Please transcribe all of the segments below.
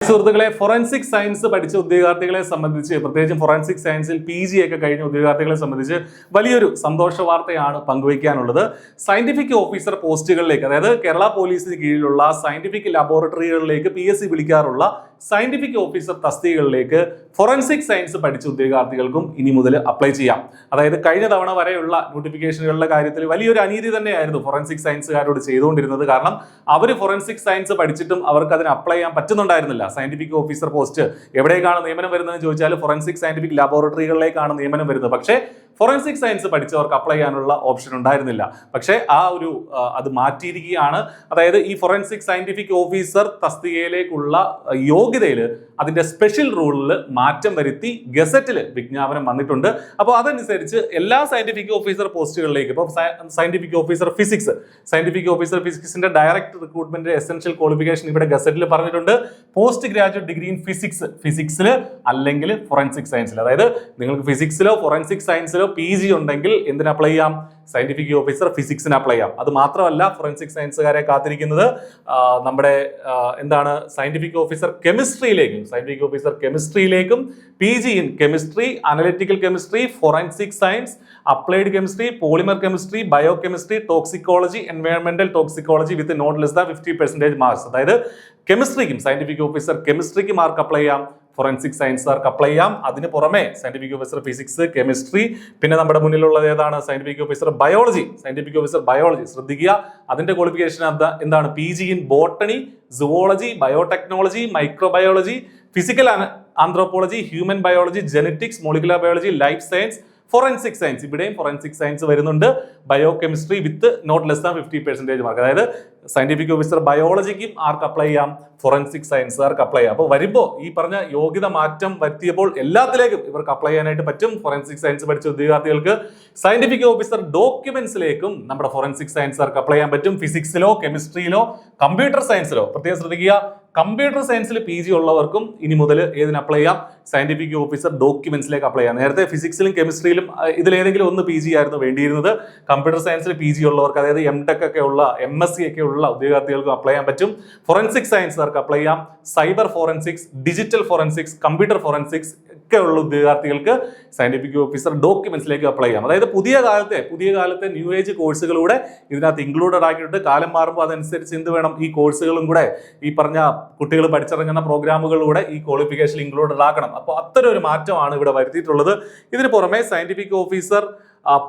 സുഹൃത്തുക്കളെ, forensic science പഠിച്ച ഉദ്യോഗാർത്ഥികളെ സംബന്ധിച്ച്, പ്രത്യേകിച്ചും ഫോറൻസിക് സയൻസിൽ PG ഒക്കെ കഴിഞ്ഞ ഉദ്യോഗാർത്ഥികളെ സംബന്ധിച്ച് വലിയൊരു സന്തോഷ വാർത്തയാണ് പങ്കുവയ്ക്കാനുള്ളത്. സയന്റിഫിക് ഓഫീസർ പോസ്റ്റുകളിലേക്ക്, അതായത് കേരള പോലീസിന് കീഴിലുള്ള സയന്റിഫിക് ലബോറട്ടറികളിലേക്ക് PSC വിളിക്കാറുള്ള സയന്റിഫിക് ഓഫീസർ തസ്തികകളിലേക്ക് ഫോറൻസിക് സയൻസ് പഠിച്ച ഉദ്യോഗാർത്ഥികൾക്കും ഇനി മുതൽ അപ്ലൈ ചെയ്യാം. അതായത് കഴിഞ്ഞ തവണ വരെയുള്ള നോട്ടിഫിക്കേഷനുകളുടെ കാര്യത്തിൽ വലിയൊരു അനീതി തന്നെയായിരുന്നു ഫോറൻസിക് സയൻസുകാരോട് ചെയ്തുകൊണ്ടിരുന്നത്. കാരണം അവർ ഫോറൻസിക് സയൻസ് പഠിച്ചിട്ടും അവർക്ക് അതിന് അപ്ലൈ ചെയ്യാൻ പറ്റുന്നുണ്ടായിരുന്നില്ല. സയന്റിഫിക് ഓഫീസർ പോസ്റ്റ് എവിടേക്കാണ് നിയമനം വരുന്നതെന്ന് ചോദിച്ചാൽ ഫോറൻസിക് സയന്റിഫിക് ലബോറട്ടറികളിലേക്കാണ് നിയമനം വരുന്നത്. പക്ഷേ ഫോറൻസിക് സയൻസ് പഠിച്ചവർക്ക് അപ്ലൈ ചെയ്യാനുള്ള ഓപ്ഷൻ ഉണ്ടായിരുന്നില്ല. പക്ഷേ അത് മാറ്റിയിരിക്കുകയാണ്. അതായത് ഈ ഫോറൻസിക് സയന്റിഫിക് ഓഫീസർ തസ്തികയിലേക്കുള്ള യോഗ്യതയിൽ അതിന്റെ സ്പെഷ്യൽ റൂളിൽ മാറ്റം വരുത്തി ഗസറ്റിൽ വിജ്ഞാപനം വന്നിട്ടുണ്ട്. അപ്പോൾ അതനുസരിച്ച് എല്ലാ സയന്റിഫിക് ഓഫീസർ പോസ്റ്റുകളിലേക്ക്, ഇപ്പോൾ സയന്റിഫിക് ഓഫീസർ ഫിസിക്സിന്റെ ഡയറക്ട് റിക്രൂട്ട്മെന്റ് എസെൻഷ്യൽ ക്വാളിഫിക്കേഷൻ ഇവിടെ ഗസറ്റിൽ പറഞ്ഞിട്ടുണ്ട്. പോസ്റ്റ് ഗ്രാജുവേറ്റ് ഡിഗ്രി ഇൻ ഫിസിക്സിൽ അല്ലെങ്കിൽ ഫോറൻസിക് സയൻസിൽ. അതായത് നിങ്ങൾക്ക് ഫിസിക്സിലോ ഫോറൻസിക് സയൻസിലോ PG ഉണ്ടെങ്കിൽ എന്തിന് അപ്ലൈ ചെയ്യാം? സയന്റിഫിക് ഓഫീസർ ഫിസിക്സിന് അപ്ലൈ ചെയ്യാം. അത് മാത്രമല്ല, ഫോറൻസിക് സയൻസുകാരെ കാത്തിരിക്കുന്നത് നമ്മുടെ സയന്റിഫിക് ഓഫീസർ കെമിസ്ട്രിയിലേക്കും PG in chemistry, analytical chemistry, forensic science, applied chemistry, polymer chemistry, biochemistry, toxicology, എൻവയോൺമെന്റൽ toxicology with not less than 50% marks. അതായത് കെമിസ്ട്രിക്കും സയന്റിഫിക് ഓഫീസർ കെമിസ്ട്രിക്ക് മാർക്ക് അപ്ലൈ ചെയ്യാം, ഫോറൻസിക് സയൻസുകാർക്ക് അപ്ലൈ ചെയ്യാം. അതിന് പുറമെ സയന്റിഫിക് ഓഫീസർ ഫിസിക്സ്, കെമിസ്ട്രി, പിന്നെ നമ്മുടെ മുന്നിലുള്ളത് ഏതാണ്? Scientific officer biology. ശ്രദ്ധിക്കുക, അതിന്റെ ക്വാളിഫിക്കേഷൻ എന്താണ്? PG in botany, zoology, biotechnology, microbiology, physical anthropology, human biology, genetics, molecular biology, life science, forensic science. ഇവിടെയും ഫോറൻസിക് സയൻസ് വരുന്നുണ്ട്. Biochemistry with not less than 50% mark. അതായത് സയന്റിഫിക് ഓഫീസർ ബയോളജിക്കും ആർക്ക് apply ചെയ്യാം? ഫോറൻസിക് സയൻസുകാർക്ക് അപ്ലൈ ചെയ്യാം. അപ്പോൾ വരുമ്പോൾ ഈ പറഞ്ഞ യോഗ്യത മാറ്റം വരുത്തിയപ്പോൾ എല്ലാത്തിലേക്കും ഇവർക്ക് അപ്ലൈ ചെയ്യാനായിട്ട് പറ്റും. ഫോറൻസിക് സയൻസ് പഠിച്ച ഉദ്യോഗാർത്ഥികൾക്ക് സയന്റിഫിക് ഓഫീസർ ഡോക്യുമെന്റ്സിലേക്കും നമ്മുടെ ഫോറൻസിക് സയൻസുകാർക്ക് അപ്ലൈ ചെയ്യാൻ പറ്റും. ഫിസിക്സിലോ കെമിസ്ട്രിയിലോ കമ്പ്യൂട്ടർ സയൻസിലോ, പ്രത്യേകം ശ്രദ്ധിക്കുക, കമ്പ്യൂട്ടർ സയൻസിൽ PG ഉള്ളവർക്കും ഇനി മുതൽ ഏതിന് അപ്ലൈ ചെയ്യാം? സയന്റിഫിക് ഓഫീസർ ഡോക്യുമെന്റ്സിലേക്ക് അപ്ലൈ ചെയ്യാം. നേരത്തെ ഫിസിക്സിലും കെമിസ്ട്രിയിലും ഇതിലേതെങ്കിലും ഒന്ന് PG ആയിരുന്നു വേണ്ടിയിരുന്നത്. കമ്പ്യൂട്ടർ സയൻസിൽ PG ഉള്ളവർക്ക്, അതായത് MTech ഒക്കെ ഉള്ള, MSc ഒക്കെ ഉള്ള ഉദ്യോഗാർത്ഥികൾക്കും അപ്ലൈ ചെയ്യാൻ പറ്റും. ഫോറൻസിക് സയൻസുകാർക്ക് അപ്ലൈ ചെയ്യാം. Cyber forensics, digital forensics, computer forensics ഒക്കെ ഉള്ള ഉദ്യോഗാർത്ഥികൾക്ക് സയന്റിഫിക് ഓഫീസർ ഡോക്യുമെന്റ്സിലേക്ക് അപ്ലൈ ചെയ്യാം. അതായത് പുതിയ കാലത്തെ ന്യൂ ഏജ് കോഴ്സുകളൂടെ ഇതിനകത്ത് ഇൻക്ലൂഡഡ് ആക്കിയിട്ട് കാലം മാറുമ്പോൾ അതനുസരിച്ച് എന്ത് വേണം? ഈ കോഴ്സുകളും കൂടെ, ഈ പറഞ്ഞ കുട്ടികൾ പഠിച്ചിറങ്ങുന്ന പ്രോഗ്രാമുകളിലൂടെ ഈ ക്വാളിഫിക്കേഷൻ ഇൻക്ലൂഡഡ് ആക്കണം. അപ്പോൾ അത്തരം ഒരു മാറ്റമാണ് ഇവിടെ വരുത്തിയിട്ടുള്ളത്. ഇതിന് പുറമെ സയന്റിഫിക് ഓഫീസർ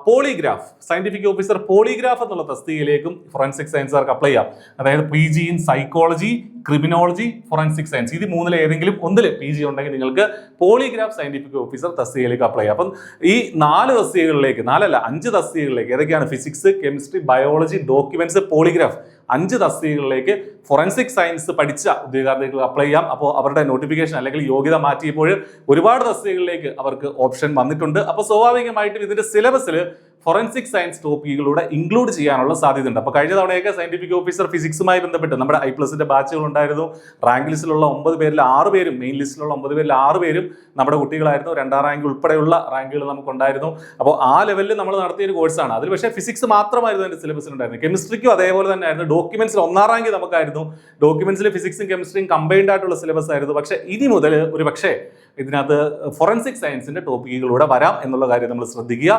പോളിഗ്രാഫ് എന്നുള്ള തസ്തികയിലേക്കും ഫോറൻസിക് സയൻസുകാർക്ക് അപ്ലൈ ചെയ്യാം. അതായത് PG in psychology, criminology, forensic science, ഇത് മൂന്നിൽ ഏതെങ്കിലും ഒന്നിൽ PG ഉണ്ടെങ്കിൽ നിങ്ങൾക്ക് പോളിഗ്രാഫ് സയന്റിഫിക് ഓഫീസർ തസ്തികയിലേക്ക് അപ്ലൈ ചെയ്യാം. അപ്പം ഈ 5 തസ്തികകളിലേക്ക് ഏതൊക്കെയാണ്? Physics, chemistry, biology, documents, polygraph, 5 തസ്തികകളിലേക്ക് ഫോറൻസിക് സയൻസ് പഠിച്ച ഉദ്യോഗാർത്ഥികൾക്ക് അപ്ലൈ ചെയ്യാം. അപ്പോൾ അവരുടെ നോട്ടിഫിക്കേഷൻ അല്ലെങ്കിൽ യോഗ്യത മാറ്റിയപ്പോൾ ഒരുപാട് തസ്തികകളിലേക്ക് അവർക്ക് ഓപ്ഷൻ വന്നിട്ടുണ്ട്. അപ്പോൾ സ്വാഭാവികമായിട്ടും ഇതിന്റെ സിലബസിൽ ഫോറൻസിക് സയൻസ് ടോപ്പിക്കുകളുടെ ഇൻക്ലൂഡ് ചെയ്യാനുള്ള സാധ്യതയുണ്ട്. അപ്പോൾ കഴിഞ്ഞ തവണയൊക്കെ സയന്റിഫിക് ഓഫീസർ ഫിസിക്സുമായി ബന്ധപ്പെട്ട് നമ്മുടെ I+ന്റെ ബാച്ചുകൾ ഉണ്ടായിരുന്നു. റാങ്ക് ലിസ്റ്റിലുള്ള 9 പേരിൽ 6 പേരും, മെയിൻ ലിസ്റ്റിലുള്ള 9 പേരിൽ 6 പേരും നമ്മുടെ കുട്ടികളായിരുന്നു. 2ാം റാങ്ക് ഉൾപ്പെടെയുള്ള റാങ്കുകൾ നമുക്കുണ്ടായിരുന്നു. അപ്പോൾ ആ ലെവലിൽ നമ്മൾ നടത്തിയ ഒരു കോഴ്സാണ്. അതിൽ പക്ഷേ ഫിസിക്സ് മാത്രമായിരുന്നു അതിന്റെ സിലബസിൽ ഉണ്ടായിരുന്നത്. കെമിസ്ട്രിക്കും അതേപോലെ തന്നെ ആയിരുന്നു. ഡോക്യുമെന്റ്സിൽ 1ാം റാങ്ക് നമുക്കായിരുന്നു. ഡോക്യുമെന്റ്സിൽ ഫിസിക്സും കെമിസ്ട്രിയും കമ്പൈൻഡ് ആയിട്ടുള്ള സിലബസ് ആയിരുന്നു. പക്ഷേ ഇനി മുതൽ ഒരു പക്ഷേ ഇതിനകത്ത് ഫോറൻസിക് സയൻസിന്റെ ടോപ്പിക്കുകളിലൂടെ വരാം എന്നുള്ള കാര്യം നമ്മൾ ശ്രദ്ധിക്കുക.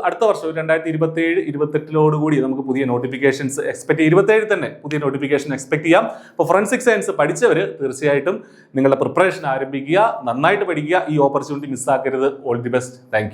അടുത്ത വർഷം 2027-28 നമുക്ക് പുതിയ നോട്ടിഫിക്കേഷൻസ് എക്സ്പെക്ട് ചെയ്യാം. 27 തന്നെ പുതിയ നോട്ടിഫിക്കേഷൻ എക്സ്പെക്ട് ചെയ്യാം. അപ്പോൾ ഫോറൻസിക് സയൻസ് പഠിച്ചവർ തീർച്ചയായിട്ടും നിങ്ങളുടെ പ്രിപ്പറേഷൻ ആരംഭിക്കുക, നന്നായിട്ട് പഠിക്കുക. ഈ ഓപ്പർച്യൂണിറ്റി മിസ്സാക്കരുത്. All the best. Thank U.